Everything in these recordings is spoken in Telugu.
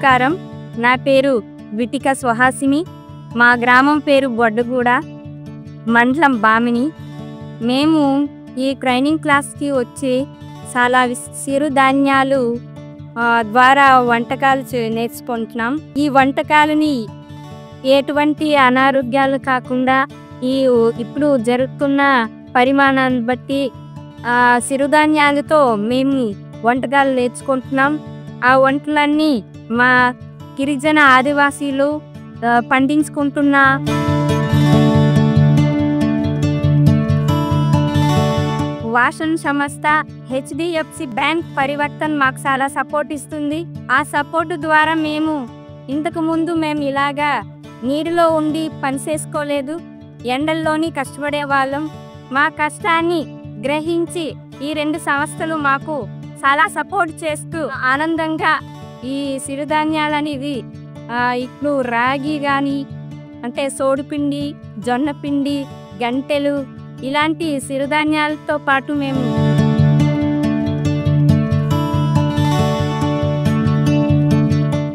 నమస్కారం. నా పేరు విటిక సుహాసిని. మా గ్రామం పేరు బొడ్డగూడ, మండలం బామిని. మేము ఈ ట్రైనింగ్ క్లాస్కి వచ్చి చాలా చిరుధాన్యాలు ద్వారా వంటకాలు నేర్చుకుంటున్నాం. ఈ వంటకాలని ఎటువంటి అనారోగ్యాలు కాకుండా ఇప్పుడు జరుగుతున్న పరిమాణాన్ని బట్టి చిరుధాన్యాలతో మేము వంటకాలు నేర్చుకుంటున్నాం. ఆ వంటలన్నీ మా గిరిజన ఆదివాసీలు పండించుకుంటున్న వాసన్ సంస్థ హెచ్డిఎఫ్సి బ్యాంక్ పరివర్తన్ మాకు చాలా సపోర్ట్ ఇస్తుంది. ఆ సపోర్ట్ ద్వారా మేము ఇంతకుముందు ఇలాగా నీటిలో ఉండి పని చేసుకోలేదు, ఎండల్లోని కష్టపడే వాళ్ళం. మా కష్టాన్ని గ్రహించి ఈ రెండు సంస్థలు మాకు చాలా సపోర్ట్ చేస్తూ ఆనందంగా ఈ చిరుధాన్యాలు అనేవి ఇప్పుడు రాగి కానీ అంటే సోడిపిండి, జొన్నపిండి, గంటెలు ఇలాంటి చిరుధాన్యాలతో పాటు మేము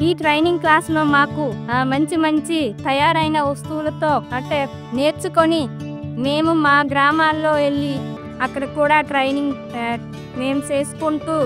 ఈ ట్రైనింగ్ క్లాస్లో మాకు మంచి తయారైన వస్తువులతో అంటే నేర్చుకొని మేము మా గ్రామాల్లో వెళ్ళి అక్కడ కూడా ట్రైనింగ్ మేము చేసుకుంటూ